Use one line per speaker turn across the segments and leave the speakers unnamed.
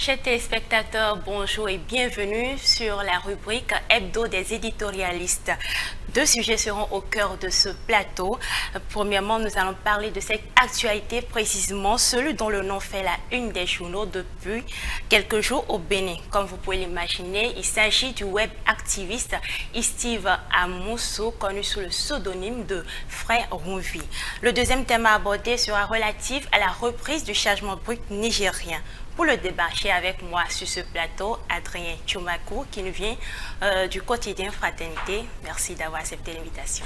Chers téléspectateurs, bonjour et bienvenue sur la rubrique Hebdo des éditorialistes. Deux sujets seront au cœur de ce plateau. Premièrement, nous allons parler de cette actualité, précisément celui dont le nom fait la une des journaux depuis quelques jours au Bénin. Comme vous pouvez l'imaginer, il s'agit du web activiste Steve Amoussou, connu sous le pseudonyme de Frère Rumvi. Le deuxième thème à aborder sera relatif à la reprise du changement brut nigérien. Pour le débattre avec moi sur ce plateau, Adrien Tchoumakou qui nous vient du quotidien Fraternité. Merci d'avoir accepté l'invitation.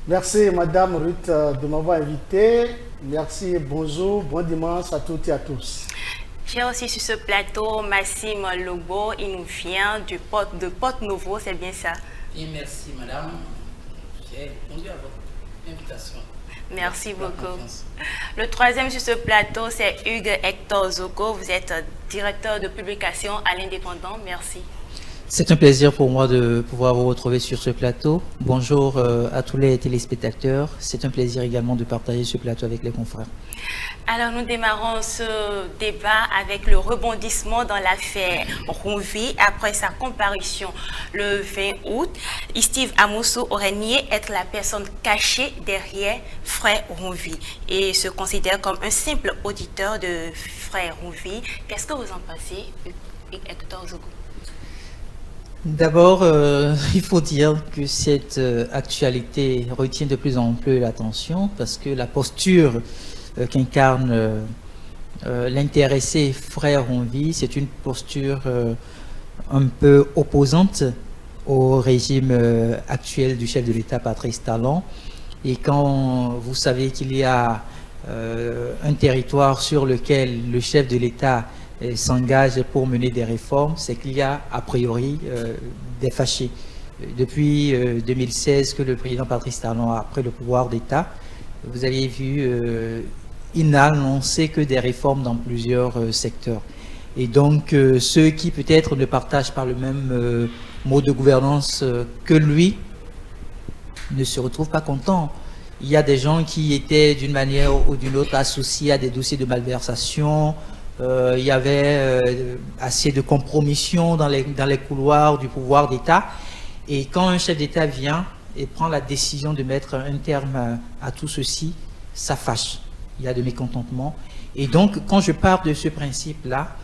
Merci Madame Ruth de m'avoir invité. Merci, bonjour, bon dimanche à toutes et à tous.
J'ai aussi sur ce plateau Massime Lobo, il nous vient de Porte-Nouveau, c'est bien ça?
Et merci Madame, j'ai répondu à votre invitation.
Merci beaucoup. Le troisième sur ce plateau, c'est Hugues Hector Zoko. Vous êtes directeur de publication à l'Indépendant. Merci.
C'est un plaisir pour moi de pouvoir vous retrouver sur ce plateau. Bonjour à tous les téléspectateurs. C'est un plaisir également de partager ce plateau avec les confrères.
Alors nous démarrons ce débat avec le rebondissement dans l'affaire Rumvi. Après sa comparution le 20 août, Steve Amoussou aurait nié être la personne cachée derrière Frère Rumvi et se considère comme un simple auditeur de Frère Rumvi. Qu'est-ce que vous en pensez, Hector Zogo?
D'abord, il faut dire que cette actualité retient de plus en plus l'attention parce que la posture qu'incarne l'intéressé Frère Rumvi, c'est une posture un peu opposante au régime actuel du chef de l'État Patrice Talon. Et quand vous savez qu'il y a un territoire sur lequel le chef de l'État s'engage pour mener des réformes, c'est qu'il y a a priori des fâchés. Depuis 2016 que le président Patrice Talon a pris le pouvoir d'État, vous avez vu, il n'a annoncé que des réformes dans plusieurs secteurs. Et donc, ceux qui peut-être ne partagent pas le même mode de gouvernance que lui ne se retrouvent pas contents. Il y a des gens qui étaient d'une manière ou d'une autre associés à des dossiers de malversation. Il y avait assez de compromission dans les couloirs du pouvoir d'État. Et quand un chef d'État vient et prend la décision de mettre un terme à tout ceci, ça fâche. Il y a de mécontentement. Et donc, quand je pars de ce principe-là,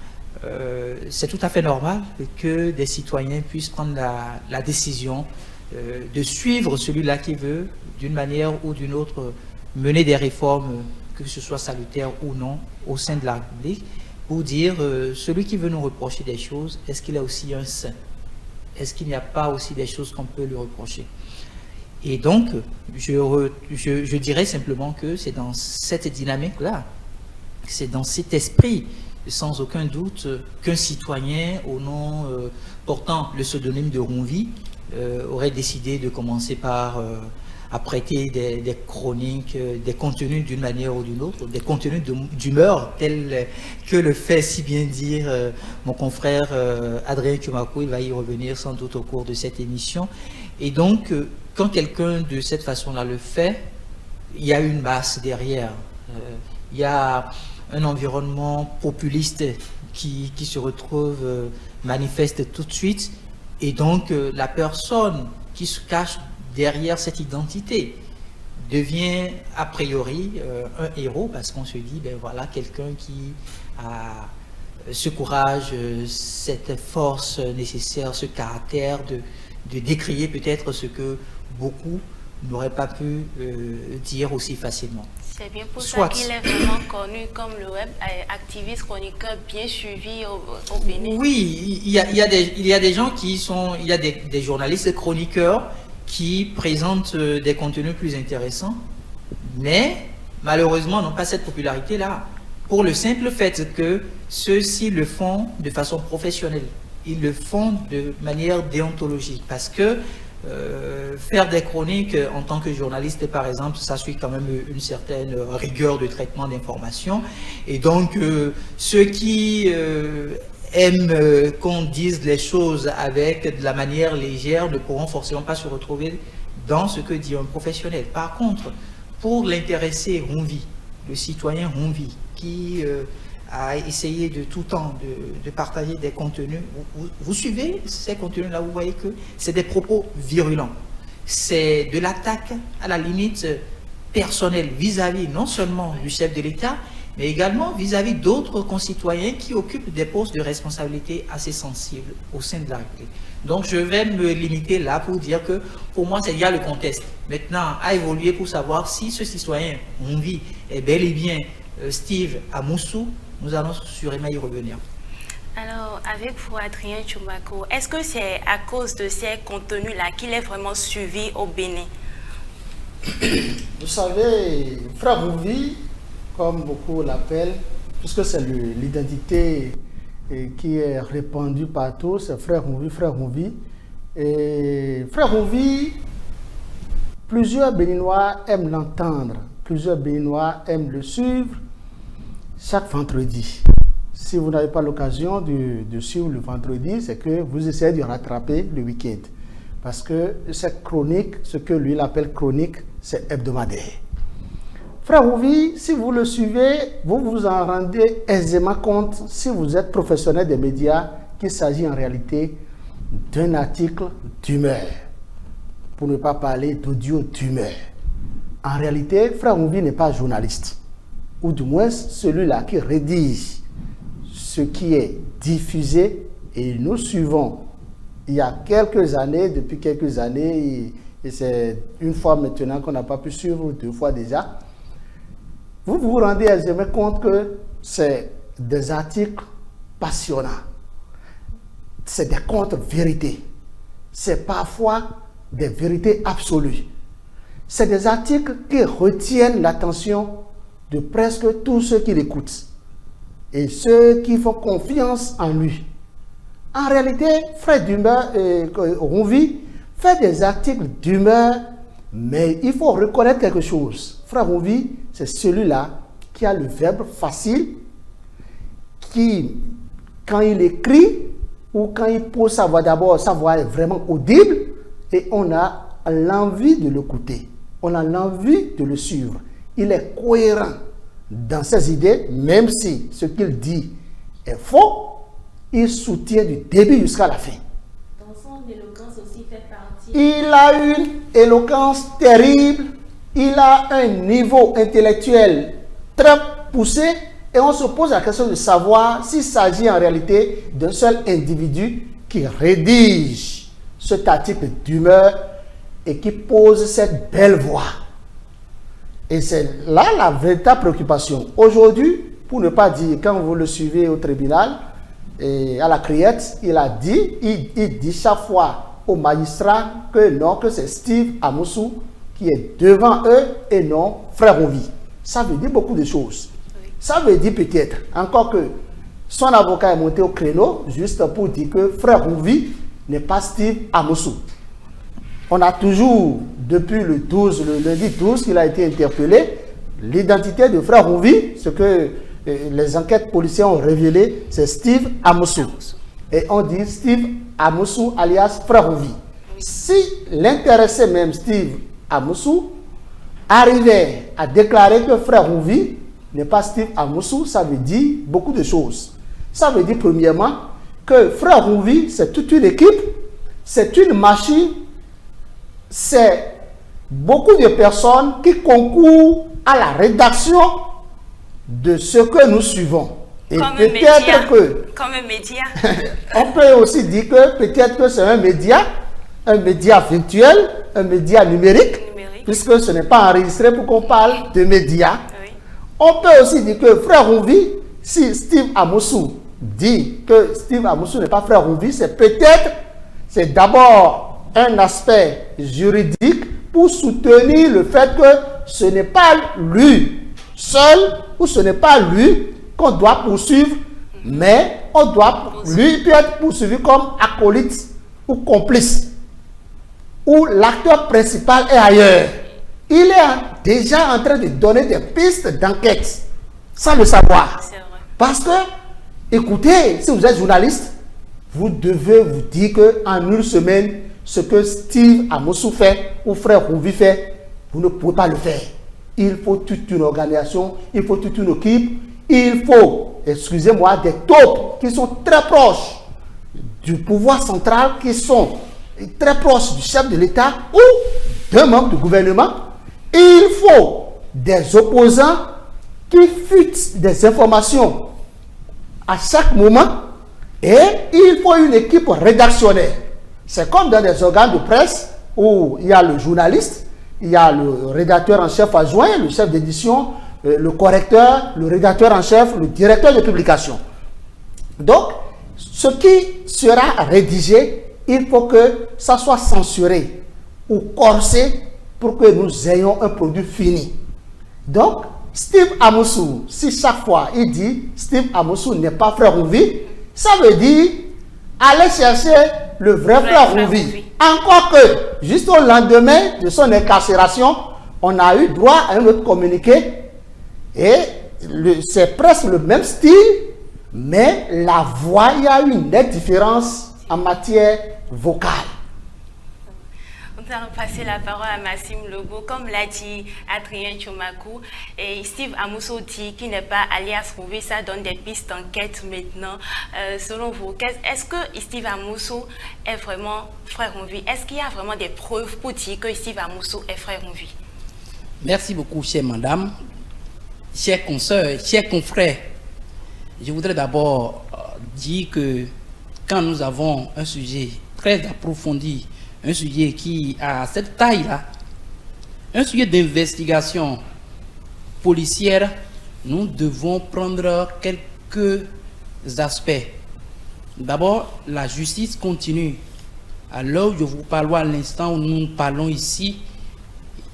c'est tout à fait normal que des citoyens puissent prendre la décision de suivre celui-là qui veut, d'une manière ou d'une autre, mener des réformes, que ce soit salutaires ou non, au sein de la République, pour dire, celui qui veut nous reprocher des choses, est-ce qu'il a aussi un saint? Est-ce qu'il n'y a pas aussi des choses qu'on peut lui reprocher? Et donc, je dirais simplement que c'est dans cette dynamique-là, c'est dans cet esprit, sans aucun doute, qu'un citoyen, au nom portant le pseudonyme de Rumvi, aurait décidé de commencer par à prêter des chroniques, des contenus d'une manière ou d'une autre, des contenus d'humeur, tels que le fait si bien dire mon confrère Adrien Tchoumakou. Il va y revenir sans doute au cours de cette émission. Et donc, quand quelqu'un de cette façon-là le fait, il y a une masse derrière. Il y a un environnement populiste qui se retrouve manifeste tout de suite. Et donc, la personne qui se cache derrière cette identité devient a priori un héros parce qu'on se dit, ben voilà, quelqu'un qui a ce courage, cette force nécessaire, ce caractère de décrier peut-être ce que beaucoup n'auraient pas pu dire aussi facilement.
C'est bien pour ça qu'il est vraiment connu comme le web activiste chroniqueur bien suivi au Bénin.
Oui, il y a des gens qui sont, il y a des journalistes chroniqueurs qui présentent des contenus plus intéressants, mais malheureusement n'ont pas cette popularité-là, pour le simple fait que ceux-ci le font de façon professionnelle. Ils le font de manière déontologique, parce que faire des chroniques en tant que journaliste, par exemple, ça suit quand même une certaine rigueur de traitement d'informations. Et donc, ceux qui aiment qu'on dise les choses avec de la manière légère ne pourront forcément pas se retrouver dans ce que dit un professionnel. Par contre, pour l'intéressé Rumvi, le citoyen Rumvi, qui à essayer de tout temps de partager des contenus. Vous suivez ces contenus-là, vous voyez que c'est des propos virulents. C'est de l'attaque à la limite personnelle vis-à-vis non seulement du chef de l'État, mais également vis-à-vis d'autres concitoyens qui occupent des postes de responsabilité assez sensibles au sein de la République. Donc je vais me limiter là pour dire que pour moi c'est déjà le contexte. Maintenant à évoluer pour savoir si ce citoyen, on vit, est bel et bien Steve Amoussou. Nous allons sûrement y revenir.
Alors, avec vous, Adrien Tchoumako, est-ce que c'est à cause de ces contenus-là qu'il est vraiment suivi au Bénin?
Vous savez, Frère Rouvi, comme beaucoup l'appellent, puisque c'est l'identité qui est répandue partout, c'est Frère Rouvi, Frère Rouvi. Et Frère Rouvi, plusieurs Béninois aiment l'entendre, plusieurs Béninois aiment le suivre chaque vendredi. Si vous n'avez pas l'occasion de suivre le vendredi, c'est que vous essayez de rattraper le week-end. Parce que cette chronique, ce que lui il appelle chronique, c'est hebdomadaire. Frère Rouvi, si vous le suivez, vous vous en rendez aisément compte, si vous êtes professionnel des médias, qu'il s'agit en réalité d'un article d'humeur. Pour ne pas parler d'audio d'humeur. En réalité, Frère Rouvi n'est pas journaliste. Ou du moins celui-là qui rédige ce qui est diffusé, et nous suivons il y a quelques années, depuis quelques années, et c'est une fois maintenant qu'on n'a pas pu suivre, 2 fois déjà, vous vous rendez aisément compte que c'est des articles passionnants, c'est des contre-vérités, c'est parfois des vérités absolues, c'est des articles qui retiennent l'attention de presque tous ceux qui l'écoutent et ceux qui font confiance en lui. En réalité, Frère Rouvi fait des articles d'humeur, mais il faut reconnaître quelque chose. Frère Rouvi, c'est celui-là qui a le verbe facile, qui, quand il écrit ou quand il pose sa voix d'abord, sa voix est vraiment audible et on a l'envie de l'écouter, on a l'envie de le suivre. Il est cohérent dans ses idées, même si ce qu'il dit est faux, il soutient du début jusqu'à la fin.
Dans son éloquence aussi fait partie.
Il a une éloquence terrible, il a un niveau intellectuel très poussé et on se pose la question de savoir s'il s'agit en réalité d'un seul individu qui rédige cet article d'humeur et qui pose cette belle voix. Et c'est là la véritable préoccupation. Aujourd'hui, pour ne pas dire, quand vous le suivez au tribunal, et à la criette, il dit chaque fois aux magistrats que non, que c'est Steve Amoussou qui est devant eux et non Frère Rouvi. Ça veut dire beaucoup de choses. Oui. Ça veut dire peut-être, encore que son avocat est monté au créneau juste pour dire que Frère Rouvi n'est pas Steve Amoussou. On a toujours, depuis le lundi 12, qu'il a été interpellé, l'identité de Frère Rouvi, ce que les enquêtes policières ont révélé, c'est Steve Amoussou. Et on dit Steve Amoussou alias Frère Rouvi. Si l'intéressé même Steve Amoussou arrivait à déclarer que Frère Rouvi n'est pas Steve Amoussou, ça veut dire beaucoup de choses. Ça veut dire premièrement que Frère Rouvi, c'est toute une équipe, c'est une machine, c'est beaucoup de personnes qui concourent à la rédaction de ce que nous suivons. Et peut-être que...
Comme un média.
On peut aussi dire que peut-être que c'est un média virtuel, un média numérique, puisque ce n'est pas enregistré pour qu'on parle de médias. Oui. On peut aussi dire que Frère Rouvi, si Steve Amoussou dit que Steve Amoussou n'est pas Frère Rouvi, c'est peut-être, c'est d'abord un aspect juridique pour soutenir le fait que ce n'est pas lui seul ou ce n'est pas lui qu'on doit poursuivre, mais on doit, lui peut être poursuivi comme acolyte ou complice, où l'acteur principal est ailleurs. Il est déjà en train de donner des pistes d'enquête, sans le savoir. Parce que, écoutez, si vous êtes journaliste, vous devez vous dire qu'en une semaine, ce que Steve Amoussou fait ou Frère Rouvi fait, vous ne pouvez pas le faire. Il faut toute une organisation, il faut toute une équipe, il faut, excusez-moi, des taupes qui sont très proches du pouvoir central, qui sont très proches du chef de l'État ou d'un membre du gouvernement. Il faut des opposants qui fuitent des informations à chaque moment et il faut une équipe rédactionnelle. C'est comme dans des organes de presse où il y a le journaliste, il y a le rédacteur en chef adjoint, le chef d'édition, le correcteur, le rédacteur en chef, le directeur de publication. Donc, ce qui sera rédigé, il faut que ça soit censuré ou corsé pour que nous ayons un produit fini. Donc, Steve Amousou, si chaque fois il dit Steve Amousou n'est pas frère Rouvi, ça veut dire aller chercher le vrai frère Rouvi. Encore que, juste au lendemain de son incarcération, on a eu droit à un autre communiqué et c'est presque le même style, mais la voix, il y a une nette différence en matière vocale.
Nous allons passer la parole à Maxime Legault. Comme l'a dit Adrien Tchomakou, et Steve Amousou dit qu'il n'est pas alias Rouvi, ça donne des pistes d'enquête maintenant. Selon vous, est-ce que Steve Amousou est vraiment frère Rouvi? Est-ce qu'il y a vraiment des preuves pour dire que Steve Amousou est frère Rouvi?
Merci beaucoup, chère madame, chers consoeurs, chers confrères. Je voudrais d'abord dire que quand nous avons un sujet très approfondi, un sujet qui a cette taille-là, un sujet d'investigation policière, nous devons prendre quelques aspects. D'abord, la justice continue. À l'heure où je vous parle, à l'instant où nous parlons ici,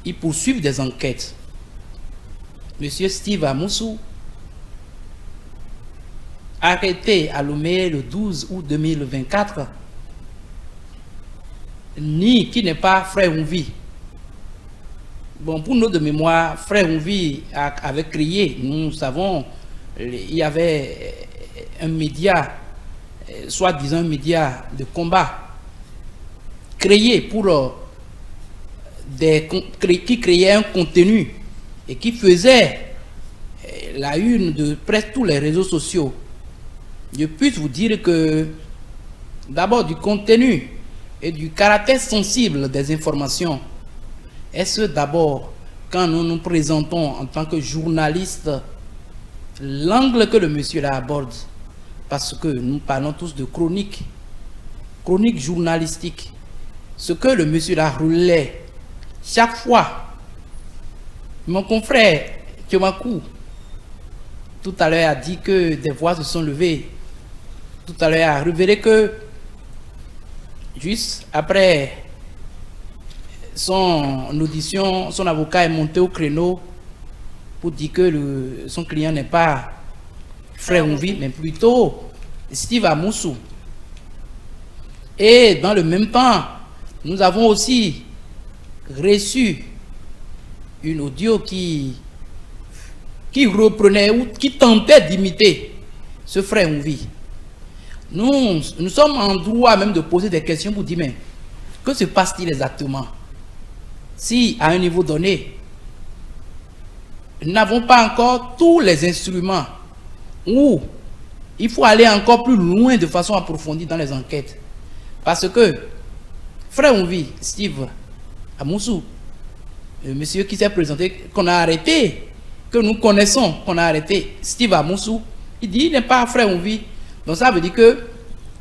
ils poursuivent des enquêtes. Monsieur Steve Amousou, arrêté à Lomé le 12 août 2024, ni qui n'est pas frère Rouvi. Bon, pour nous de mémoire, frère Rouvi avait créé, nous savons, il y avait un média, soi-disant un média de combat, créé pour qui créait un contenu et qui faisait la une de presque tous les réseaux sociaux. Je puis vous dire que d'abord du contenu et du caractère sensible des informations. Est-ce d'abord, quand nous nous présentons en tant que journaliste, l'angle que le monsieur là aborde, parce que nous parlons tous de chronique journalistique, ce que le monsieur là roulait chaque fois. Mon confrère Tchomakou, tout à l'heure a dit que des voix se sont levées. Tout à l'heure a révélé que juste après son audition, son avocat est monté au créneau pour dire que son client n'est pas frère Rouvi, mais plutôt Steve Amousou. Et dans le même temps, nous avons aussi reçu une audio qui reprenait ou qui tentait d'imiter ce frère Rouvi. Nous sommes en droit même de poser des questions pour dire, mais que se passe-t-il exactement? Si à un niveau donné, nous n'avons pas encore tous les instruments, ou il faut aller encore plus loin de façon approfondie dans les enquêtes. Parce que frère Rouvi, Steve Amousou, le monsieur qui s'est présenté, qu'on a arrêté, que nous connaissons, qu'on a arrêté, Steve Amousou, il dit il n'est pas frère Rouvi. Donc ça veut dire que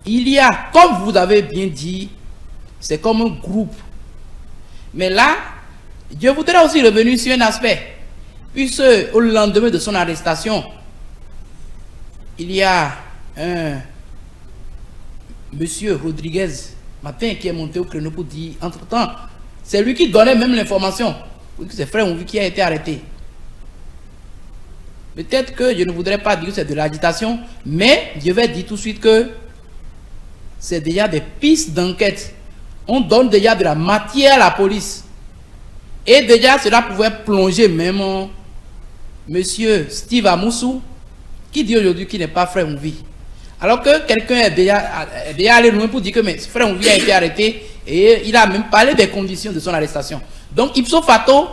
il y a, comme vous avez bien dit, c'est comme un groupe. Mais là, je voudrais aussi revenir sur un aspect. Puisque au lendemain de son arrestation, il y a un monsieur Rodriguez Matin qui est monté au créneau pour dire, entre-temps, c'est lui qui donnait même l'information. C'est frère Rouvi qui a été arrêté. Peut-être que je ne voudrais pas dire que c'est de l'agitation, mais je vais dire tout de suite que c'est déjà des pistes d'enquête. On donne déjà de la matière à la police. Et déjà, cela pouvait plonger même monsieur Steve Amousou, qui dit aujourd'hui qu'il n'est pas frère Rouvi. Alors que quelqu'un est déjà allé loin pour dire que mais frère Rouvi a été arrêté et il a même parlé des conditions de son arrestation. Donc, ipso facto,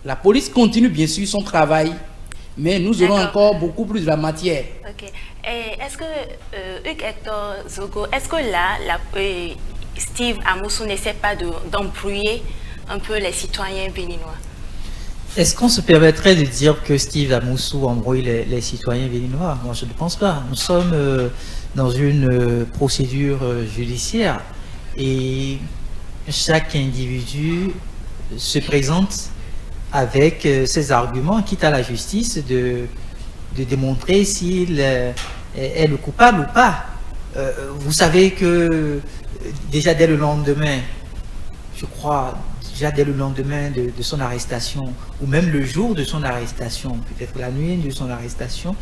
la police continue bien sûr son travail. Mais nous aurons
D'accord.
encore beaucoup plus de la matière.
Ok. Et est-ce que, Hugues Hector Zogo, est-ce que là, Steve Amoussou n'essaie pas d'embrouiller un peu les citoyens béninois?
Est-ce qu'on se permettrait de dire que Steve Amoussou embrouille les citoyens béninois? Moi, je ne pense pas. Nous sommes dans une procédure judiciaire et chaque individu se présente avec ses arguments, quitte à la justice de démontrer s'il est le coupable ou pas. Vous savez que déjà dès le lendemain, je crois, déjà dès le lendemain de son arrestation, ou même le jour de son arrestation, peut-être la nuit de son arrestation,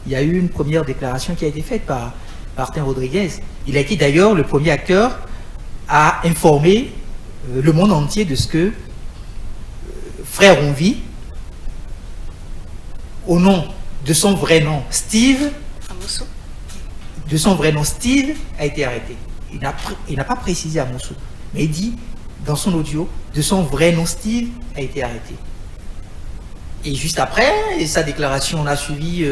il y a eu une première déclaration qui a été faite par Martin Rodriguez. Il a été d'ailleurs le premier acteur à informer le monde entier de ce que Frère Onvi, au nom de son vrai nom, Steve,
Amoussou.
de son vrai nom, Steve, a été arrêté. Il n'a pas précisé Amoussou, mais il dit dans son audio, de son vrai nom, Steve, a été arrêté. Et juste après, sa déclaration, on a suivi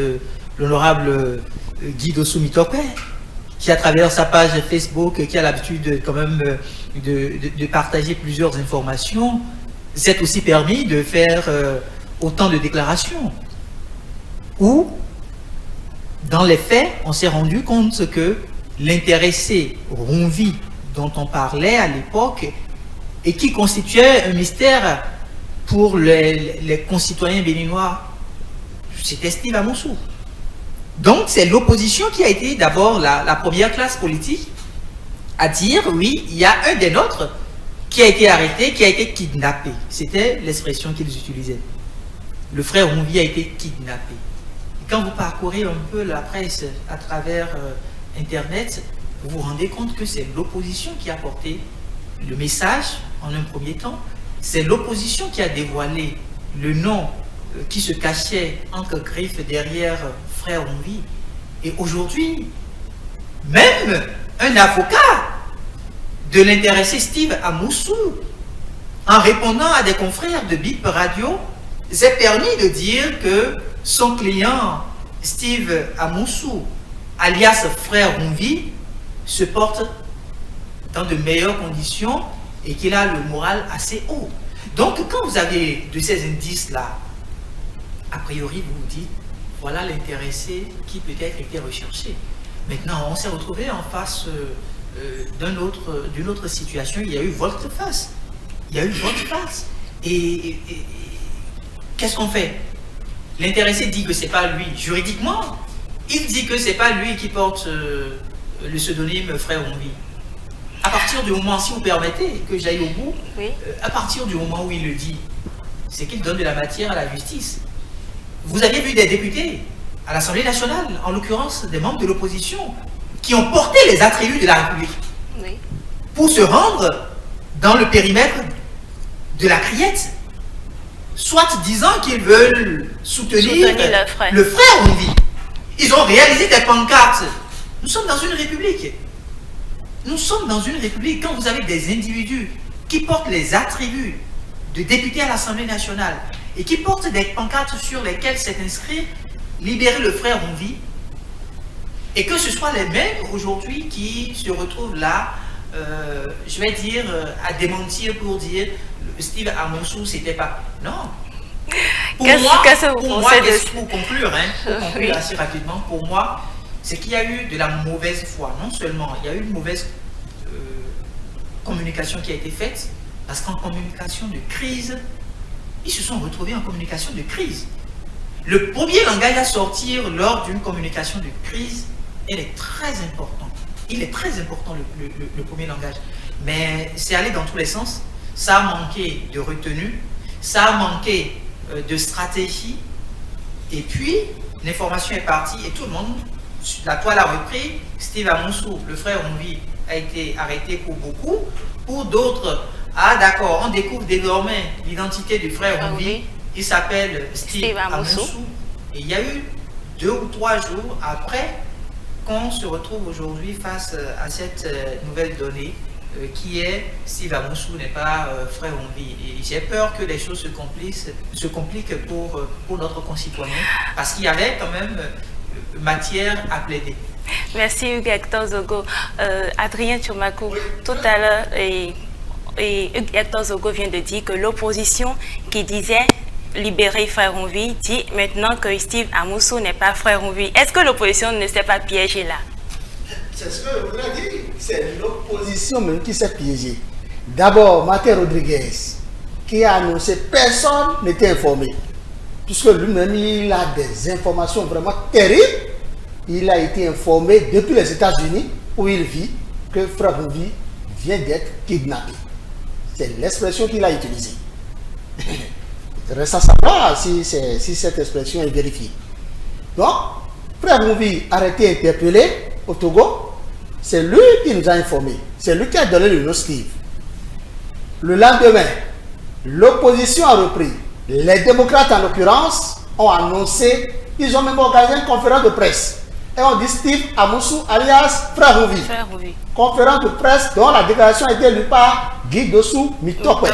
l'honorable Guy Dossou-Mitokwe, qui à travers sa page Facebook, qui a l'habitude quand même de partager plusieurs informations, s'est aussi permis de faire autant de déclarations. Où, dans les faits, on s'est rendu compte que l'intéressé Ronvi, dont on parlait à l'époque, et qui constituait un mystère pour les concitoyens béninois, c'était Steve Amoussou. Donc c'est l'opposition qui a été d'abord la première classe politique à dire oui, il y a un des nôtres qui a été arrêté, qui a été kidnappé. C'était l'expression qu'ils utilisaient. Le frère Ronvi a été kidnappé. Et quand vous parcourez un peu la presse à travers Internet, vous vous rendez compte que c'est l'opposition qui a porté le message en un premier temps. C'est l'opposition qui a dévoilé le nom qui se cachait entre griffes derrière frère Ronvi. Et aujourd'hui, même un avocat de l'intéressé Steve Amoussou, en répondant à des confrères de BIP Radio, s'est permis de dire que son client Steve Amoussou, alias frère Ronvi, se porte dans de meilleures conditions et qu'il a le moral assez haut. Donc quand vous avez de ces indices-là, a priori vous vous dites, voilà l'intéressé qui peut-être était recherché. Maintenant, on s'est retrouvé en face d'une autre situation. Il y a eu volte-face. Il y a eu volte-face. Et qu'est-ce qu'on fait? L'intéressé dit que ce n'est pas lui. Juridiquement, il dit que ce n'est pas lui qui porte le pseudonyme frère Ronvi. À partir du moment, si vous permettez que j'aille au bout,
Oui.
à partir du moment où il le dit, c'est qu'il donne de la matière à la justice. Vous avez vu des députés à l'Assemblée nationale, en l'occurrence des membres de l'opposition, qui ont porté les attributs de la République
Oui.
pour se rendre dans le périmètre de la criette, soit disant qu'ils veulent soutenir le frère Ronvi. Ils ont réalisé des pancartes. Nous sommes dans une république. Nous sommes dans une république. Quand vous avez des individus qui portent les attributs de députés à l'Assemblée nationale et qui portent des pancartes sur lesquelles c'est inscrit « Libérer le frère Ronvi », et que ce soit les mêmes aujourd'hui qui se retrouvent là, je vais dire, à démentir pour dire Steve Amoussou, c'était pas... Non. Pour conclure
Oui.
assez rapidement, pour moi, c'est qu'il y a eu de la mauvaise foi. Non seulement il y a eu une mauvaise communication qui a été faite, parce qu'en communication de crise, ils se sont retrouvés en communication de crise. Le premier langage à sortir lors d'une communication de crise, il est très important. Il est très important, le premier langage. Mais c'est allé dans tous les sens. Ça a manqué de retenue, ça a manqué de stratégie. Et puis, l'information est partie et tout le monde, la toile a repris. Steve Amoussou, le frère Ronvi, a été arrêté pour beaucoup. Pour d'autres, ah d'accord, on découvre désormais l'identité du frère Ronvi. Il s'appelle Steve Amoussou. Et il y a eu 2 ou 3 jours après qu'on se retrouve aujourd'hui face à cette nouvelle donnée qui est Steve Amoussou n'est pas frère Onvi. Et j'ai peur que les choses se compliquent pour notre concitoyen, parce qu'il y avait quand même matière à plaider.
Merci Hugues Hector Zogo. Adrien Tchoumakou, tout à l'heure, et Hugues Hector Zogo vient de dire que l'opposition qui disait libérer frère Onvi dit maintenant que Steve Amoussou n'est pas frère Onvi. Est-ce que l'opposition ne s'est pas piégée là?
C'est ce que je voudrais dire. C'est l'opposition même qui s'est piégée. D'abord, Martin Rodriguez, qui a annoncé personne n'était informé. Puisque lui-même, il a des informations vraiment terribles. Il a été informé depuis les États-Unis, où il vit, que frère Onvi vient d'être kidnappé. C'est l'expression qu'il a utilisée. Il reste à savoir si cette expression est vérifiée. Donc, frère Onvi a été interpellé au Togo. C'est lui qui nous a informés. C'est lui qui a donné le nom Steve. Le lendemain, l'opposition a repris. Les démocrates, en l'occurrence, ont annoncé, ils ont même organisé une conférence de presse. Et on dit Steve Amoussou alias Frère Onvi. Conférence de presse dont la déclaration a été lue par Guy Dossou Mitokwe,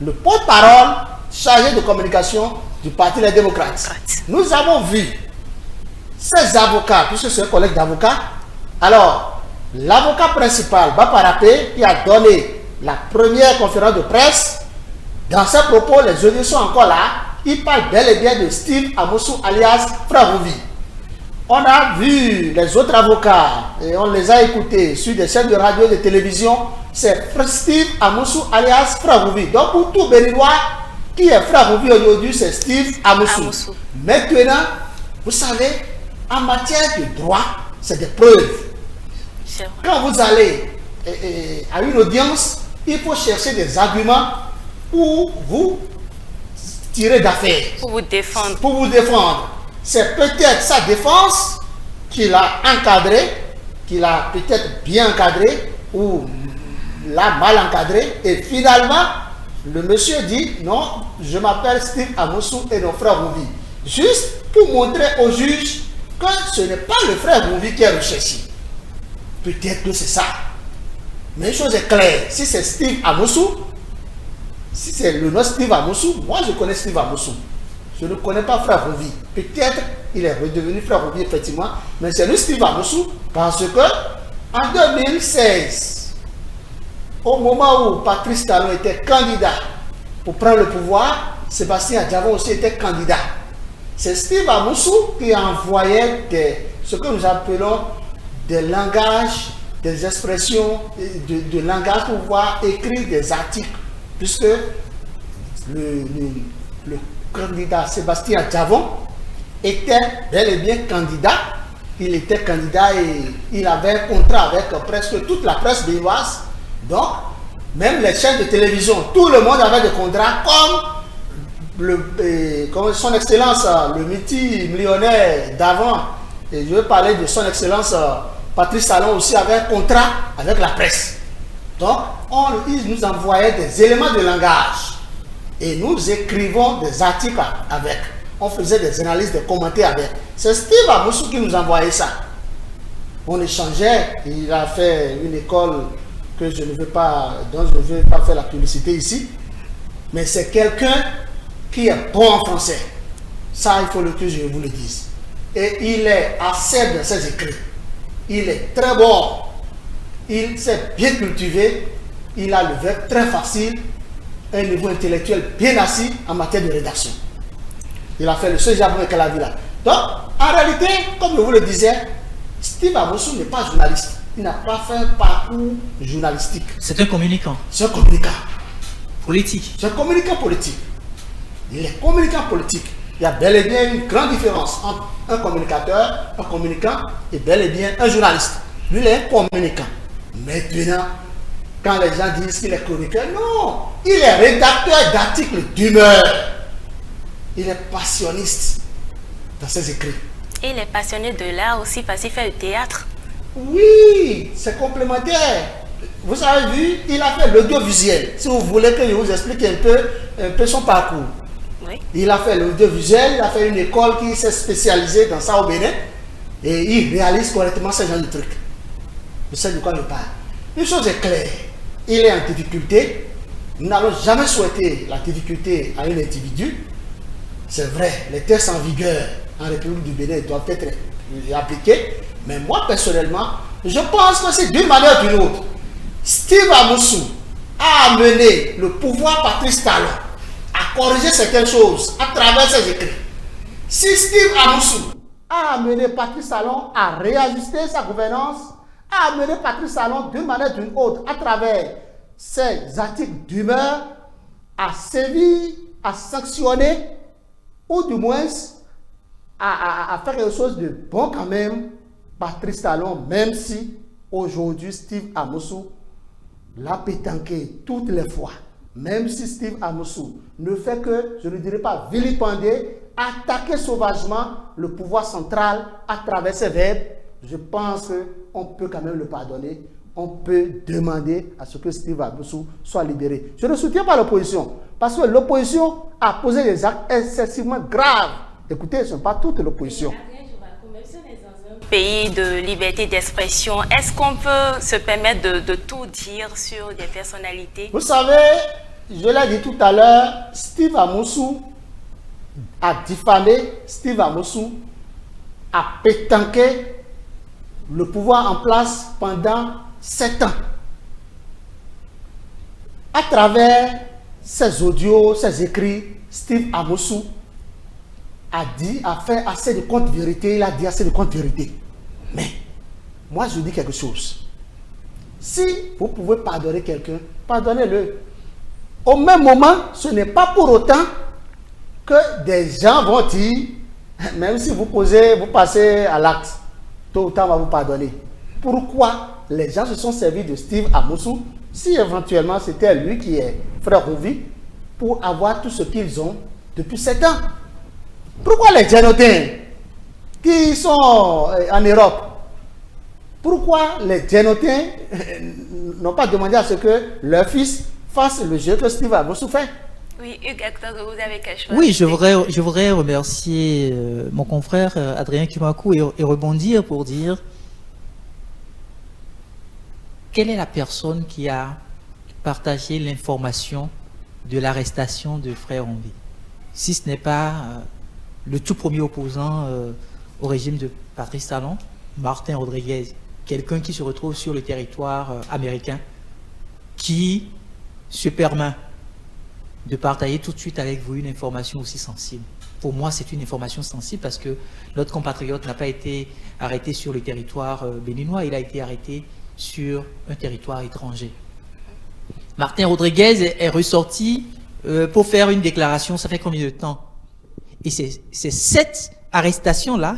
le porte-parole chargé de communication du Parti des démocrates. Nous avons vu ces avocats, puisque c'est un collègue d'avocats. Alors, l'avocat principal, Baparapé, qui a donné la première conférence de presse, dans ses propos, les audios sont encore là, il parle bel et bien de Steve Amoussou alias Frère Onvi. On a vu les autres avocats et on les a écoutés sur des chaînes de radio et de télévision. C'est Steve Amoussou alias Frère Onvi. Donc pour tout Béninois, qui est Frère Onvi aujourd'hui, c'est Steve Amoussou. Maintenant, vous savez, en matière de droit, c'est des preuves. Quand vous allez à une audience, il faut chercher des arguments pour vous tirer d'affaire.
Pour vous défendre.
Pour vous défendre. C'est peut-être sa défense qu'il a encadré, qu'il a peut-être bien encadré ou l'a mal encadré. Et finalement, le monsieur dit non, je m'appelle Steve Amoussou et non frère Onvi. Juste pour montrer au juge que ce n'est pas le frère Onvi qui est recherché. Peut-être que c'est ça. Mais une chose est claire, si c'est Steve Amoussou, si c'est le nom Steve Amoussou, moi je connais Steve Amoussou. Je ne connais pas frère Onvi. Peut-être il est redevenu frère Onvi effectivement, mais c'est le Steve Amoussou parce que en 2016, au moment où Patrice Talon était candidat pour prendre le pouvoir, Sébastien Adjavon aussi était candidat. C'est Steve Amoussou qui envoyait ce que nous appelons des langages, des expressions de langage pour pouvoir écrire des articles, puisque le candidat Sébastien Adjavon était bel et bien candidat. Il était candidat et il avait un contrat avec presque toute la presse béninoise. Donc, même les chaînes de télévision, tout le monde avait des contrats comme son excellence, le multimillionnaire d'avant. Et je veux parler de son excellence Patrice Talon aussi avait un contrat avec la presse. Donc, il nous envoyait des éléments de langage. Et nous écrivons des articles avec. On faisait des analyses, des commentaires avec. C'est Steve Amoussou qui nous envoyait ça. On échangeait. Il a fait une école dont je ne veux pas faire la publicité ici. Mais c'est quelqu'un qui est bon en français. Ça, il faut que je vous le dise. Et il est assez dans ses écrits. Il est très bon. Il s'est bien cultivé. Il a le verbe très facile. Un niveau intellectuel bien assis en matière de rédaction. Il a fait le seul jardin qu'elle a vu là. Donc, en réalité, comme je vous le disais, Steve Amoussou n'est pas journaliste. Il n'a pas fait un parcours journalistique.
C'est un communicant.
C'est un communicant.
Politique.
C'est un communicant politique. Il est communicant politique. Il y a bel et bien une grande différence entre un communicateur, un communicant et bel et bien un journaliste. Lui, il est un communicant. Maintenant, quand les gens disent qu'il est chroniqueur, non, il est rédacteur d'articles d'humeur. Il est passionniste dans ses écrits.
Et il est passionné de l'art aussi parce qu'il fait le théâtre.
Oui, c'est complémentaire. Vous avez vu, il a fait l'audiovisuel. Si vous voulez que je vous explique un peu son parcours.
Oui.
Il a fait l'audiovisuel, il a fait une école qui s'est spécialisée dans ça au Bénin. Et il réalise correctement ce genre de trucs. Je sais de quoi je parle. Une chose est claire. il est en difficulté. Nous n'allons jamais souhaiter la difficulté à un individu. C'est vrai, les tests en vigueur en République du Bénin doivent être appliqués. Mais moi, personnellement, je pense que c'est d'une manière ou d'une autre. Steve Amoussou a amené le pouvoir Patrice Talon à corriger certaines choses à travers ses écrits. Si Steve Amoussou a amené Patrice Talon à réajuster sa gouvernance, a amené Patrice Talon d'une manière ou d'une autre à travers ses articles d'humeur, à sévir, à sanctionner, ou du moins à faire quelque chose de bon quand même, Patrice Talon, même si aujourd'hui Steve Amoussou l'a pétanqué toutes les fois, même si Steve Amoussou ne fait que, je ne dirais pas vilipender, attaquer sauvagement le pouvoir central à travers ses verbes, je pense qu'on peut quand même le pardonner. On peut demander à ce que Steve Amoussou soit libéré. Je ne soutiens pas l'opposition, parce que l'opposition a posé des actes excessivement graves. Écoutez, ce n'est pas toute l'opposition.
Pays de liberté d'expression, est-ce qu'on peut se permettre de tout dire sur des personnalités?
Vous savez, je l'ai dit tout à l'heure, Steve Amoussou a diffamé, Steve Amoussou a pétanqué le pouvoir en place pendant 7 ans. À travers ses audios, ses écrits, Steve Amoussou a fait assez de contre-vérité, il a dit assez de contre-vérité. Mais, moi je dis quelque chose. Si vous pouvez pardonner quelqu'un, pardonnez-le. Au même moment, ce n'est pas pour autant que des gens vont dire, même si vous passez à l'acte, tôt ou tard on va vous pardonner. Pourquoi les gens se sont servis de Steve Amoussou, si éventuellement c'était lui qui est frère Rouvi, pour avoir tout ce qu'ils ont depuis 7 ans? Pourquoi les Djenotins qui sont en Europe, pourquoi les Djenotins n'ont pas demandé à ce que leur fils fasse le jeu que Steve Amoussou fait?
Oui, Hugues, vous avez quelque chose?
Oui, je voudrais remercier mon confrère Adrien Kimakou et rebondir pour dire quelle est la personne qui a partagé l'information de l'arrestation de frère Rouvi, si ce n'est pas le tout premier opposant au régime de Patrice Talon, Martin Rodriguez, quelqu'un qui se retrouve sur le territoire américain, qui se permet de partager tout de suite avec vous une information aussi sensible. Pour moi, c'est une information sensible parce que notre compatriote n'a pas été arrêté sur le territoire béninois, il a été arrêté sur un territoire étranger. Martin Rodriguez est ressorti pour faire une déclaration, ça fait combien de temps? Et c'est cette arrestation-là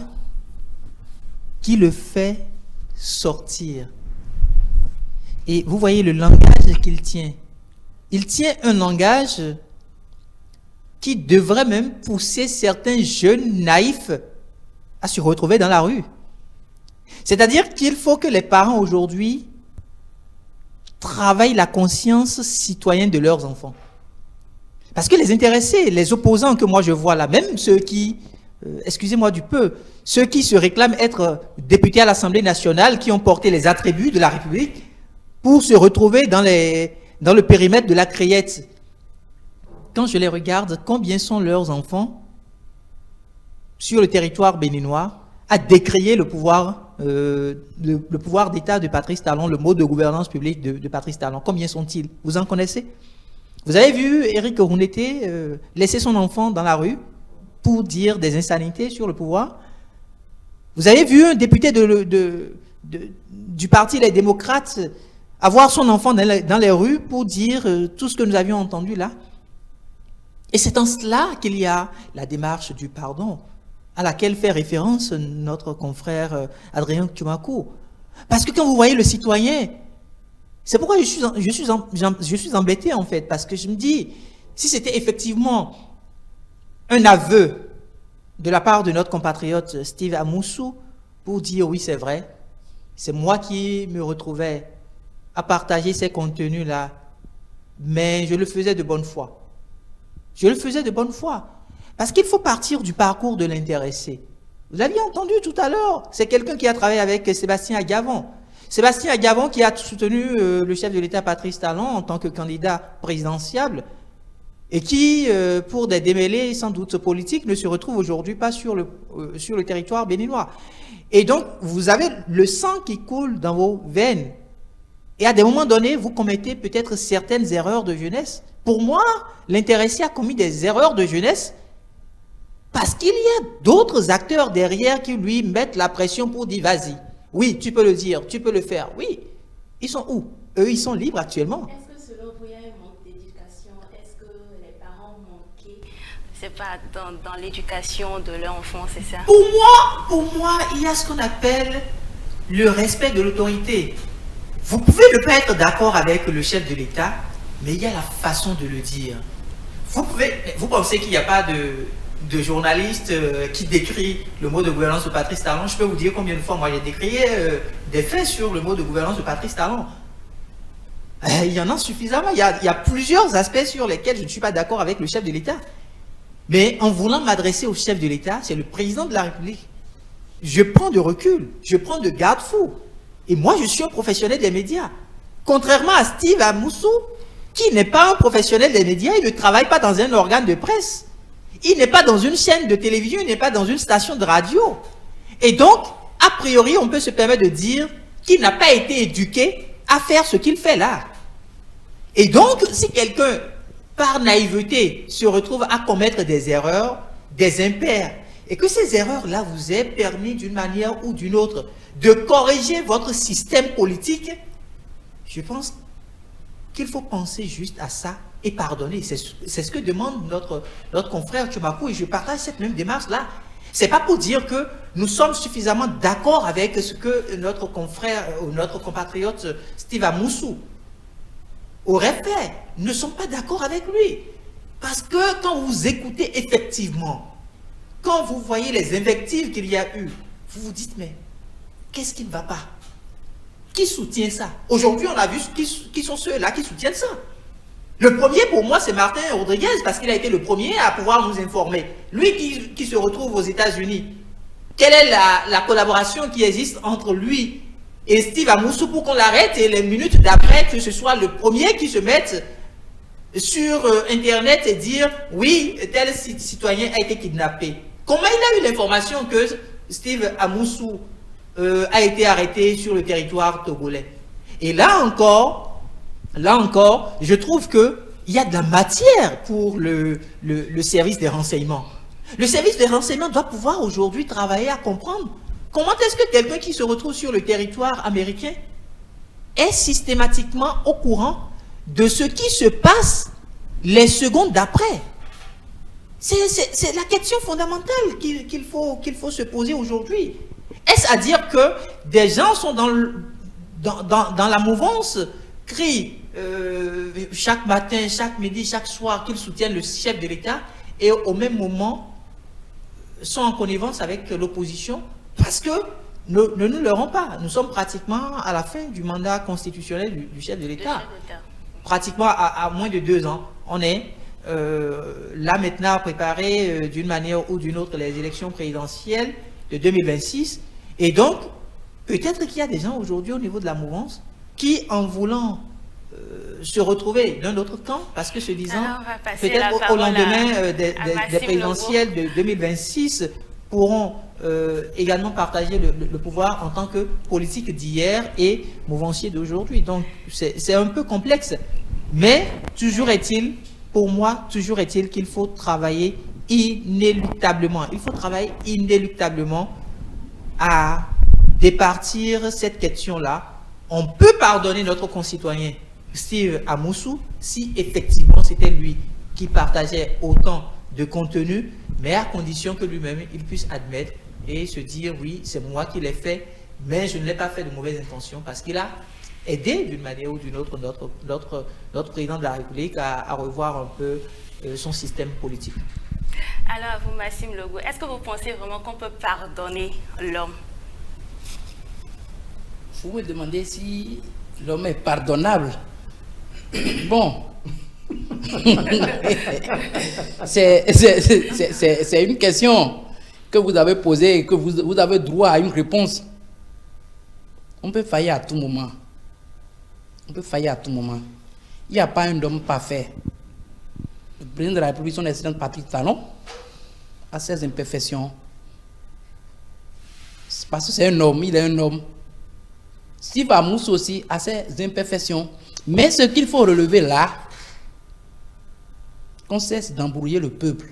qui le fait sortir. Et vous voyez le langage qu'il tient. Il tient un langage qui devrait même pousser certains jeunes naïfs à se retrouver dans la rue. C'est-à-dire qu'il faut que les parents aujourd'hui travaillent la conscience citoyenne de leurs enfants. Parce que les intéressés, les opposants que moi je vois là, même ceux qui, excusez-moi du peu, ceux qui se réclament être députés à l'Assemblée nationale, qui ont porté les attributs de la République pour se retrouver dans le périmètre de la Crayette. Quand je les regarde, combien sont leurs enfants sur le territoire béninois à décrier le pouvoir d'État de Patrice Talon, le mode de gouvernance publique de Patrice Talon? Combien sont-ils? Vous en connaissez? Vous avez vu Éric Rouneté laisser son enfant dans la rue pour dire des insanités sur le pouvoir? Vous avez vu un député du Parti Les Démocrates avoir son enfant dans les rues pour dire tout ce que nous avions entendu là? Et c'est en cela qu'il y a la démarche du pardon, à laquelle fait référence notre confrère Adrien Kimakou. Parce que quand vous voyez le citoyen, c'est pourquoi je suis embêté en fait, parce que je me dis, si c'était effectivement un aveu de la part de notre compatriote Steve Amoussou pour dire oui c'est vrai, c'est moi qui me retrouvais à partager ces contenus-là, mais je le faisais de bonne foi. Je le faisais de bonne foi. Parce qu'il faut partir du parcours de l'intéressé. Vous l'aviez entendu tout à l'heure, c'est quelqu'un qui a travaillé avec Sébastien Agavon. Sébastien Agavon, qui a soutenu le chef de l'État Patrice Talon en tant que candidat présidentiable, et qui, pour des démêlés sans doute politiques, ne se retrouve aujourd'hui pas sur le territoire béninois. Et donc, vous avez le sang qui coule dans vos veines. Et à des moments donnés, vous commettez peut-être certaines erreurs de jeunesse. Pour moi, l'intéressé a commis des erreurs de jeunesse parce qu'il y a d'autres acteurs derrière qui lui mettent la pression pour dire « vas-y, oui, tu peux le dire, tu peux le faire ». Oui, ils sont où? Eux, ils sont libres actuellement.
Est-ce que selon vous, il y a un manque d'éducation? Est-ce que les parents manquaient, c'est pas dans l'éducation de leur enfant, c'est ça?
Pour moi, il y a ce qu'on appelle le respect de l'autorité. Vous pouvez ne pas être d'accord avec le chef de l'État, mais il y a la façon de le dire. Vous pensez qu'il n'y a pas de journaliste qui décrit le mot de gouvernance de Patrice Talon? Je peux vous dire combien de fois moi j'ai décrié des faits sur le mot de gouvernance de Patrice Talon. Il y en a suffisamment. Il y a plusieurs aspects sur lesquels je ne suis pas d'accord avec le chef de l'État. Mais en voulant m'adresser au chef de l'État, c'est le président de la République. Je prends de recul, je prends de garde-fou. Et moi, je suis un professionnel des médias. Contrairement à Steve Amoussou, qui n'est pas un professionnel des médias, il ne travaille pas dans un organe de presse. Il n'est pas dans une chaîne de télévision, il n'est pas dans une station de radio. Et donc, a priori, on peut se permettre de dire qu'il n'a pas été éduqué à faire ce qu'il fait là. Et donc, si quelqu'un, par naïveté, se retrouve à commettre des erreurs, des impairs, et que ces erreurs-là vous aient permis d'une manière ou d'une autre de corriger votre système politique, je pense qu'il faut penser juste à ça et pardonner. C'est ce que demande notre confrère Tchomakou, et je partage cette même démarche-là. C'est pas pour dire que nous sommes suffisamment d'accord avec ce que notre confrère ou notre compatriote Steve Amoussou aurait fait. Nous ne sommes pas d'accord avec lui. Parce que quand vous écoutez effectivement, quand vous voyez les invectives qu'il y a eu, vous vous dites, mais qu'est-ce qui ne va pas? Qui soutient ça? Aujourd'hui, on a vu qui sont ceux-là qui soutiennent ça. Le premier, pour moi, c'est Martin Rodriguez, parce qu'il a été le premier à pouvoir nous informer. Lui qui se retrouve aux États-Unis. Quelle est la collaboration qui existe entre lui et Steve Amoussou pour qu'on l'arrête et les minutes d'après, que ce soit le premier qui se mette sur Internet et dire « oui, tel citoyen a été kidnappé ». Comment il a eu l'information que Steve Amoussou a été arrêté sur le territoire togolais? Et là encore, je trouve qu'il y a de la matière pour le service des renseignements. Le service des renseignements doit pouvoir aujourd'hui travailler à comprendre comment est-ce que quelqu'un qui se retrouve sur le territoire américain est systématiquement au courant de ce qui se passe les secondes d'après. C'est la question fondamentale qu'il faut se poser aujourd'hui. Est-ce à dire que des gens sont dans la mouvance, crient chaque matin, chaque midi, chaque soir qu'ils soutiennent le chef de l'État et au même moment sont en connivence avec l'opposition parce que ne nous leurrons pas. Nous sommes pratiquement à la fin du mandat constitutionnel du chef de l'État. Pratiquement à moins de 2 ans. On est là maintenant à préparer d'une manière ou d'une autre les élections présidentielles de 2026. Et donc, peut-être qu'il y a des gens aujourd'hui au niveau de la mouvance qui, en voulant se retrouver d'un autre camp, parce que se disant, peut-être au lendemain des présidentielles de 2026, pourront également partager le pouvoir en tant que politique d'hier et mouvancier d'aujourd'hui. Donc, c'est un peu complexe. Mais, toujours est-il, pour moi, toujours est-il qu'il faut travailler inéluctablement. Il faut travailler inéluctablement à départir cette question-là. On peut pardonner notre concitoyen Steve Amoussou si effectivement c'était lui qui partageait autant de contenu, mais à condition que lui-même il puisse admettre et se dire oui, c'est moi qui l'ai fait, mais je ne l'ai pas fait de mauvaise intention parce qu'il a aidé d'une manière ou d'une autre notre président de la République à revoir un peu son système politique.
Alors, vous, Massim Logo, est-ce que vous pensez vraiment qu'on peut pardonner l'homme?
Vous me demandez si l'homme est pardonnable. Bon. C'est une question que vous avez posée et que vous avez droit à une réponse. On peut faillir à tout moment. On peut faillir à tout moment. Il n'y a pas un homme parfait. Le président de la République, son excellence Patrice Talon, a ses imperfections. Parce que c'est un homme, il est un homme. Steve Amoussou aussi a ses imperfections. Mais ce qu'il faut relever là, qu'on cesse d'embrouiller le peuple.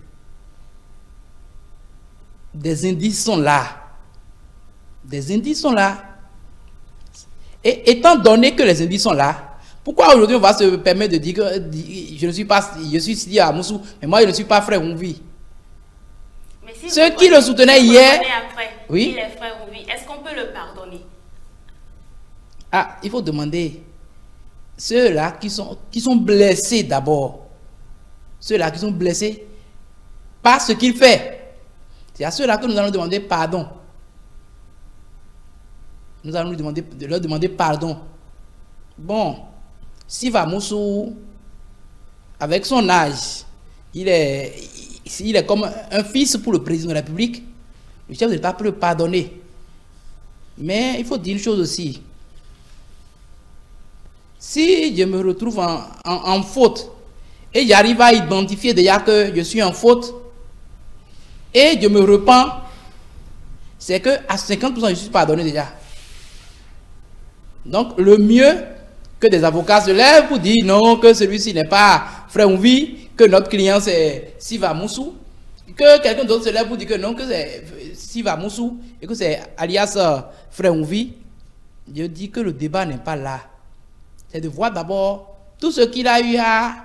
Des indices sont là. Des indices sont là. Et étant donné que les indices sont là, pourquoi aujourd'hui on va se permettre de dire que je ne suis pas, je suis Sidi Amoussou, mais moi je ne suis pas frère Ouvi.
Si
ceux qui le soutenaient hier,
après,
oui,
il est frère Ouvi, est-ce qu'on peut le pardonner?
Ah, il faut demander ceux-là qui sont blessés d'abord. Ceux-là qui sont blessés par ce qu'il fait. C'est à ceux-là que nous allons demander pardon. Nous allons leur demander pardon. Bon, Steve Amoussou, avec son âge, il est comme un fils pour le président de la République. Le chef de l'État peut le pardonner. Mais il faut dire une chose aussi. Si je me retrouve en faute et j'arrive à identifier déjà que je suis en faute et je me repens, c'est que à 50% je suis pardonné déjà. Donc le mieux que des avocats se lèvent pour dire non, que celui-ci n'est pas frère Ouvi, que notre client c'est Steve Amoussou, que quelqu'un d'autre se lève pour dire que non, que c'est Steve Amoussou et que c'est alias frère Ouvi. Je dis que le débat n'est pas là. C'est de voir d'abord tout ce qu'il a eu à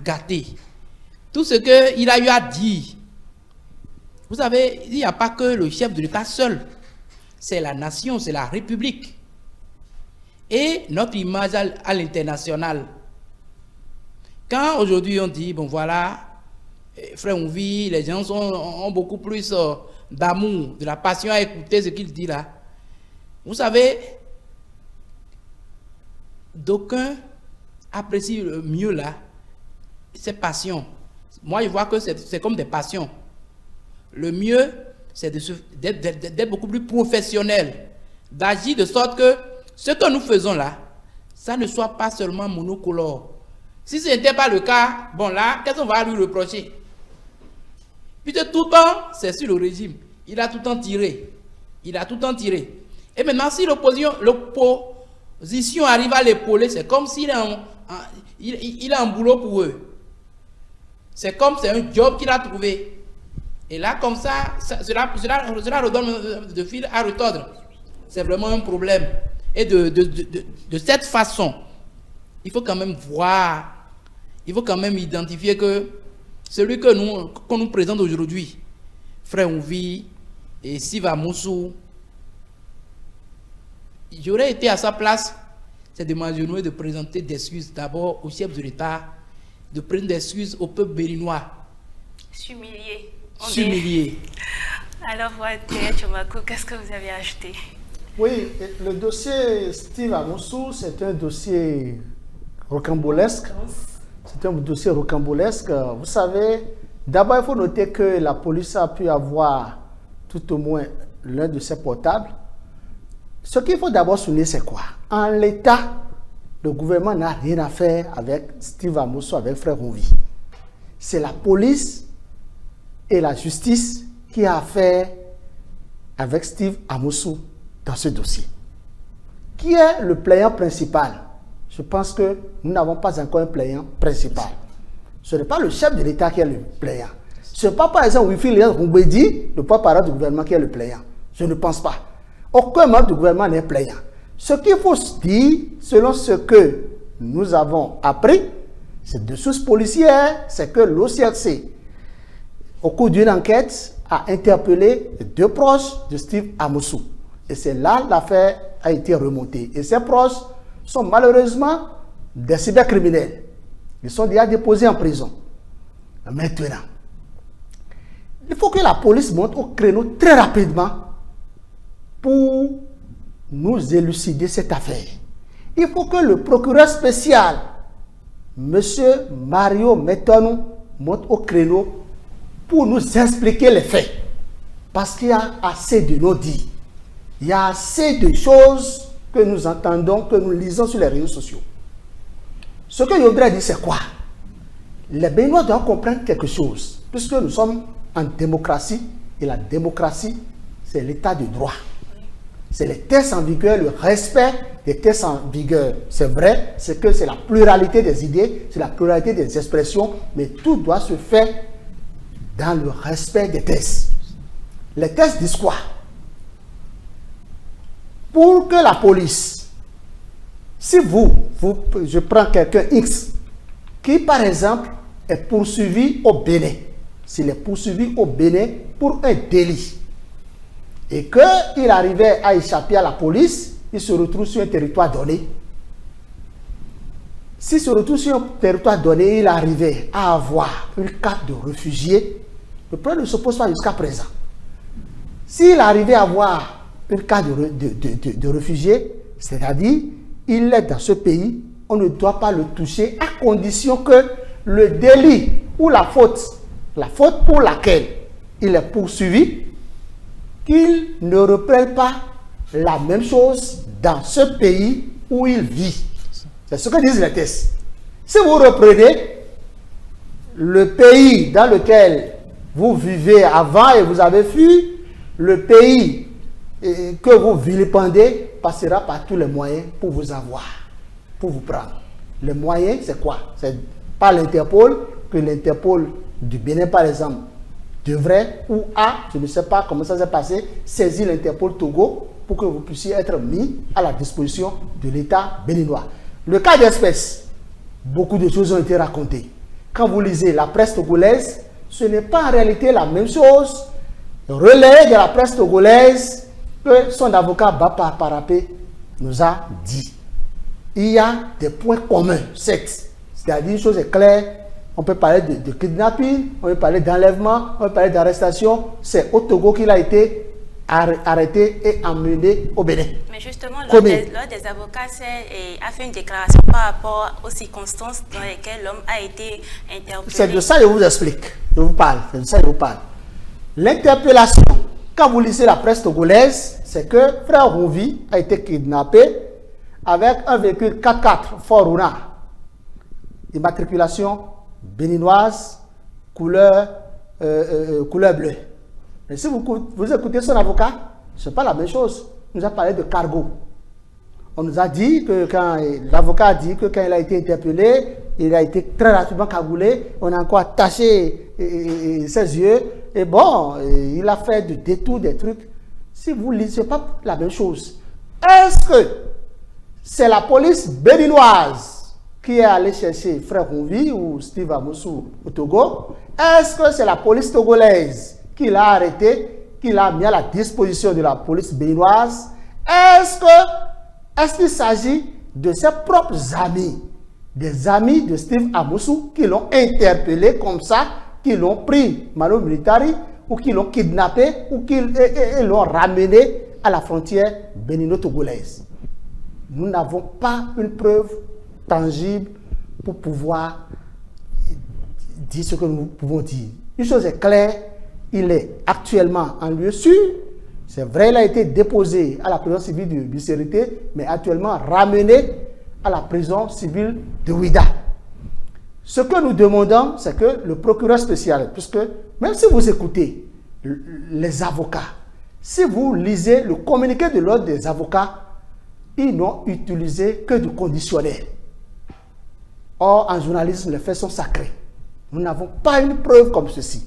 gâter, tout ce qu'il a eu à dire. Vous savez, il n'y a pas que le chef de l'État seul, c'est la nation, c'est la République. Et notre image à l'international. Quand aujourd'hui on dit, bon voilà, frère Ouvi, les gens ont beaucoup plus d'amour, de la passion à écouter ce qu'il dit là. Vous savez, d'aucuns apprécient mieux là, ces passions. Moi, je vois que c'est comme des passions. Le mieux, c'est d'être beaucoup plus professionnel, d'agir de sorte que ce que nous faisons là, ça ne soit pas seulement monocolore. Si ce n'était pas le cas, bon là, qu'est-ce qu'on va lui reprocher? Puisque tout le temps, c'est sur le régime. Il a tout le temps tiré. Il a tout le temps tiré. Et maintenant, si l'opposition arrive à l'épauler, c'est comme s'il il a un boulot pour eux. C'est comme c'est un job qu'il a trouvé. Et là, comme ça, cela redonne de fil à retordre. C'est vraiment un problème. Et de cette façon, il faut quand même voir, il faut quand même identifier que celui qu'on nous présente aujourd'hui, frère Ouvi et Steve Amoussou, j'aurais été à sa place, c'est de m'agenouiller, de présenter des excuses d'abord au chef de l'État, de prendre des excuses au peuple béninois. S'humilier.
Alors, Chomakou, qu'est-ce que vous avez ajouté?
Oui, le dossier Steve Amoussou, c'est un dossier rocambolesque. C'est un dossier rocambolesque. Vous savez, d'abord, il faut noter que la police a pu avoir tout au moins l'un de ses portables. Ce qu'il faut d'abord souligner, c'est quoi? En l'état, le gouvernement n'a rien à faire avec Steve Amoussou, avec frère Ouvi. C'est la police et la justice qui a affaire avec Steve Amoussou dans ce dossier. Qui est le plaignant principal? Je pense que nous n'avons pas encore un plaignant principal. Ce n'est pas le chef de l'État qui est le plaignant. Ce n'est pas par exemple Wilfried Ngoubedi, le porte-parole du gouvernement, qui est le plaignant. Je ne pense pas. Aucun membre du gouvernement n'est plaignant. Ce qu'il faut se dire, selon ce que nous avons appris, c'est de sources policières, c'est que l'OCRC, au cours d'une enquête, a interpellé deux proches de Steve Amoussou. Et c'est là l'affaire a été remontée. Et ces proches sont malheureusement des cybercriminels. Ils sont déjà déposés en prison. Maintenant, il faut que la police monte au créneau très rapidement pour nous élucider cette affaire. Il faut que le procureur spécial, M. Mario Metonou, monte au créneau pour nous expliquer les faits. Parce qu'il y a assez de non-dits. Il y a assez de choses que nous entendons, que nous lisons sur les réseaux sociaux. Ce que je voudrais dire, c'est quoi? Les Béninois doivent comprendre quelque chose, puisque nous sommes en démocratie, et la démocratie, c'est l'état de droit. C'est les textes en vigueur, le respect des textes en vigueur. C'est vrai, c'est que c'est la pluralité des idées, c'est la pluralité des expressions, mais tout doit se faire dans le respect des textes. Les textes disent quoi? Pour que la police, si je prends quelqu'un X, qui par exemple est poursuivi au Bénin, s'il est poursuivi au Bénin pour un délit, et qu'il arrivait à échapper à la police, il se retrouve sur un territoire donné. S'il se retrouve sur un territoire donné, il arrivait à avoir une carte de réfugié, le problème ne se pose pas jusqu'à présent. S'il arrivait à avoir une carte de réfugié, c'est-à-dire, il est dans ce pays, on ne doit pas le toucher à condition que le délit ou la faute pour laquelle il est poursuivi, qu'il ne reprenne pas la même chose dans ce pays où il vit. C'est ce que disent les textes. Si vous reprenez le pays dans lequel vous vivez avant et vous avez fui, le pays que vous vilipendez passera par tous les moyens pour vous avoir, pour vous prendre. Les moyens, c'est quoi? C'est pas l'Interpol, que l'Interpol du Bénin, par exemple, devrait ou a, je ne sais pas comment ça s'est passé, saisir l'Interpol Togo pour que vous puissiez être mis à la disposition de l'État béninois. Le cas d'espèce, beaucoup de choses ont été racontées. Quand vous lisez la presse togolaise, ce n'est pas en réalité la même chose. Le relais de la presse togolaise que son avocat Bapa Parapé nous a dit. Il y a des points communs, c'est-à-dire une chose est claire, on peut parler de kidnapping, on peut parler d'enlèvement, on peut parler d'arrestation. C'est au Togo qu'il a été arrêté et emmené au Bénin.
Mais justement, l'un des avocats a fait une déclaration par rapport aux circonstances dans lesquelles l'homme a été interpellé.
C'est de ça que je vous explique, je vous parle, c'est de ça que je vous parle. L'interpellation, quand vous lisez la presse togolaise, c'est que Frère Rouvi a été kidnappé avec un véhicule 4x4 Ford Runa, immatriculation béninoise, couleur bleue. Et si vous écoutez son avocat, ce n'est pas la même chose. Il nous a parlé de cargo. On nous a dit que quand l'avocat a dit que quand il a été interpellé, il a été très rapidement cagoulé, on a encore attaché ses yeux, et bon, il a fait du détour des trucs. Si vous lisez, ce n'est pas la même chose. Est-ce que c'est la police béninoise qui est allée chercher Frère Rouvi ou Steve Amoussou au Togo? Est-ce que c'est la police togolaise qui l'a arrêté, qui l'a mis à la disposition de la police béninoise? Est-ce qu'il s'agit de ses propres amis, des amis de Steve Amoussou qui l'ont interpellé comme ça, qui l'ont pris mano militari, ou qui l'ont kidnappé, ou qui l'ont ramené à la frontière bénino-togolaise? Nous n'avons pas une preuve tangible pour pouvoir dire ce que nous pouvons dire. Une chose est claire, il est actuellement en lieu sûr. C'est vrai, il a été déposé à la prison civile de Bissérité, mais actuellement ramené à la prison civile de Ouida. Ce que nous demandons, c'est que le procureur spécial, puisque même si vous écoutez les avocats, si vous lisez le communiqué de l'ordre des avocats, ils n'ont utilisé que du conditionnel. Or, en journalisme, les faits sont sacrés. Nous n'avons pas une preuve comme ceci.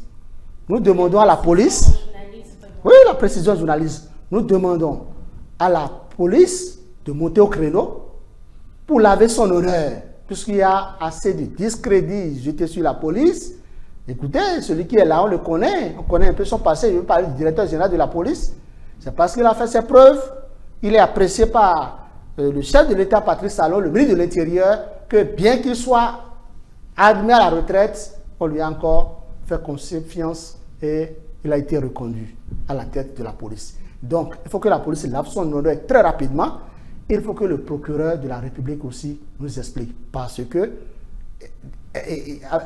Nous demandons à la police, oui, la précision journaliste, nous demandons à la police de monter au créneau pour laver son honneur, puisqu'il y a assez de discrédit jeté sur la police. Écoutez, celui qui est là, on le connaît, on connaît un peu son passé. Je veux parler du directeur général de la police. C'est parce qu'il a fait ses preuves, il est apprécié par le chef de l'État, Patrice Talon, le ministre de l'Intérieur, que bien qu'il soit admis à la retraite, on lui a encore fait confiance et il a été reconduit à la tête de la police. Donc, il faut que la police lave son honneur très rapidement. Il faut que le procureur de la République aussi nous explique. Parce que,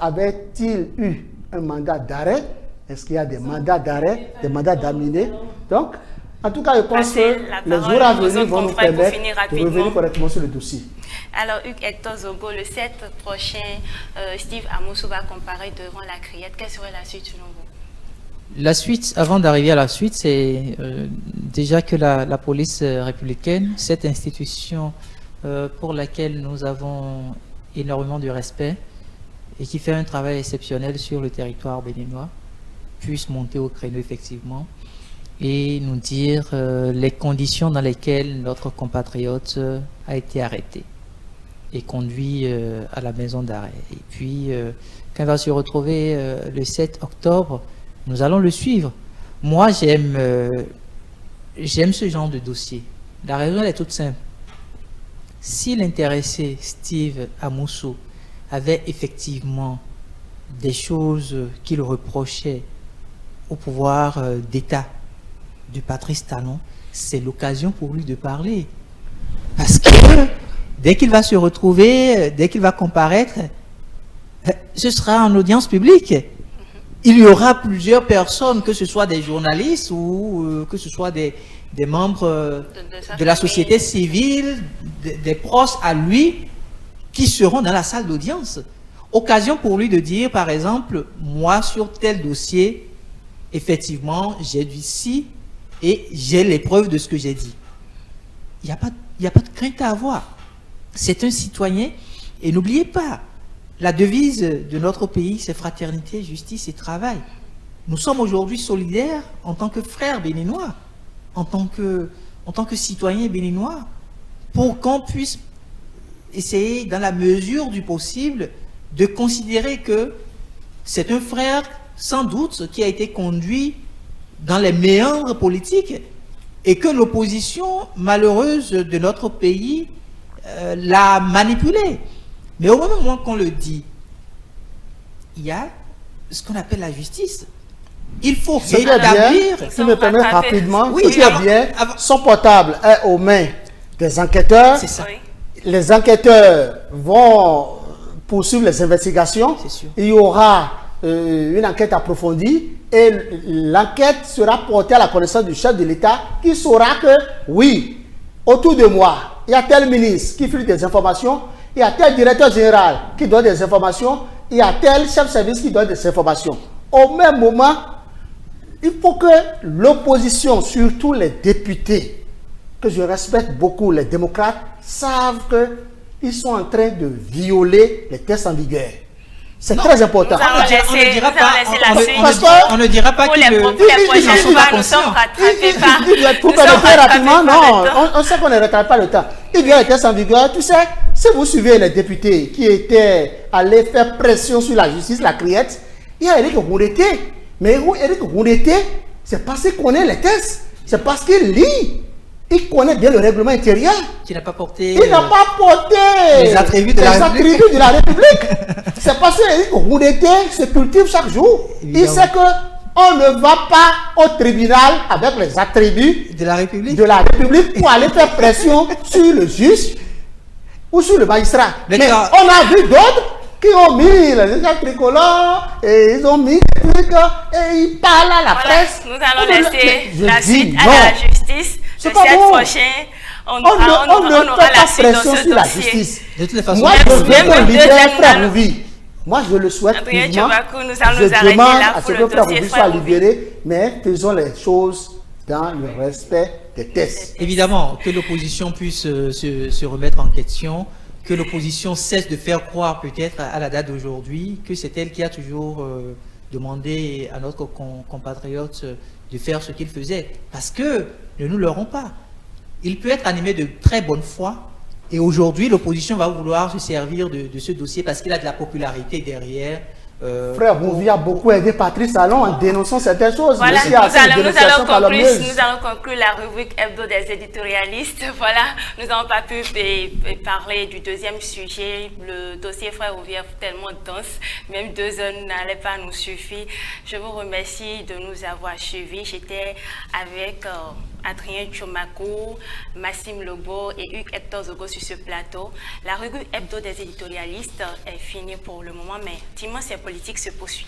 avait-il eu un mandat d'arrêt? Est-ce qu'il y a des mandats d'arrêt, des mandats d'amener? Donc, En tout cas, je pense que les jours à venir vont nous permettre de revenir correctement sur le dossier.
Alors, Hugues Hector Zogo, le 7 prochain, Steve Amoussou va comparaître devant la criette. Quelle serait la suite selon vous?
La suite, avant d'arriver à la suite, c'est déjà que la police républicaine, cette institution pour laquelle nous avons énormément de respect et qui fait un travail exceptionnel sur le territoire béninois, puisse monter au créneau effectivement et nous dire les conditions dans lesquelles notre compatriote a été arrêté et conduit à la maison d'arrêt. Et puis, quand il va se retrouver le 7 octobre, nous allons le suivre. Moi, j'aime ce genre de dossier. La raison est toute simple. Si l'intéressé Steve Amoussou avait effectivement des choses qu'il reprochait au pouvoir d'État de Patrice Talon, c'est l'occasion pour lui de parler. Parce que dès qu'il va se retrouver, dès qu'il va comparaître, ce sera en audience publique. Il y aura plusieurs personnes, que ce soit des journalistes ou que ce soit des membres de la société civile, des proches à lui, qui seront dans la salle d'audience. Occasion pour lui de dire, par exemple, moi sur tel dossier, effectivement, j'ai dit ci et j'ai les preuves de ce que j'ai dit. Il n'y a pas de crainte à avoir. C'est un citoyen et n'oubliez pas, la devise de notre pays, c'est fraternité, justice et travail. Nous sommes aujourd'hui solidaires en tant que frères béninois, en tant que citoyens béninois, pour qu'on puisse essayer, dans la mesure du possible, de considérer que c'est un frère, sans doute, qui a été conduit dans les méandres politiques et que l'opposition malheureuse de notre pays l'a manipulé. Mais au moment qu'on le dit, il y a ce qu'on appelle la justice. Il faut rétablir...
Si tu me permets rapidement,
oui,
son portable est aux mains des enquêteurs.
C'est ça.
Les enquêteurs vont poursuivre les investigations. Il y aura une enquête approfondie et l'enquête sera portée à la connaissance du chef de l'État qui saura que, oui, autour de moi, il y a tel ministre qui filtre des informations, il y a tel directeur général qui donne des informations, il y a tel chef de service qui donne des informations. Au même moment, il faut que l'opposition, surtout les députés, que je respecte beaucoup, les démocrates, savent qu'ils sont en train de violer les textes en vigueur. C'est très important.
On ne dira pas qu'il
rapidement. Non, on sait qu'on ne rattrape pas le temps. Il y a les textes en vigueur. Tu sais, si vous suivez les députés qui étaient allés faire pression sur la justice, la criette, il y a Éric Rouleté. Mais Éric Rouleté, c'est parce qu'il connaît les textes. C'est parce qu'il lit. Il connaît bien le règlement intérieur.
Il n'a pas porté
les attributs de la République. C'est parce qu'Éric Rouleté se cultive chaque jour. Évidemment. Il sait qu'on ne va pas au tribunal avec les attributs
de la République
pour aller faire pression sur le juge ou sur le magistrat. Mais on a vu d'autres qui ont mis les états tricolores et ils ont mis des trucs et ils parlent à la presse.
Nous allons laisser la suite à la justice. Le 7 prochain, on aura la suite dans ce dossier.
De toutes les façons, moi, je veux qu'on libère Frère Rouvi. Moi, je le souhaite vivement. Je demande à ce que Frère Rouvi soit libéré, mais faisons les choses dans le respect des tests.
Évidemment, que l'opposition puisse se remettre en question, que l'opposition cesse de faire croire peut-être à la date d'aujourd'hui que c'est elle qui a toujours demandé à notre compatriote de faire ce qu'il faisait. Parce que, ne nous leurrons pas, il peut être animé de très bonne foi et aujourd'hui l'opposition va vouloir se servir de ce dossier parce qu'il a de la popularité derrière.
Frère Rouvi a beaucoup aidé Patrice Talon en dénonçant certaines choses.
Voilà, nous allons conclure la rubrique hebdo des éditorialistes. Voilà, nous n'avons pas pu parler du deuxième sujet. Le dossier Frère Rouvi est tellement dense, même 2 heures n'allaient pas nous suffire. Je vous remercie de nous avoir suivis. J'étais avec Adrien Tchomako, Massim Lobo et Hugues Hector Zogo sur ce plateau. La rubrique hebdo des éditorialistes est finie pour le moment, mais Dimanche c'est politique se poursuit.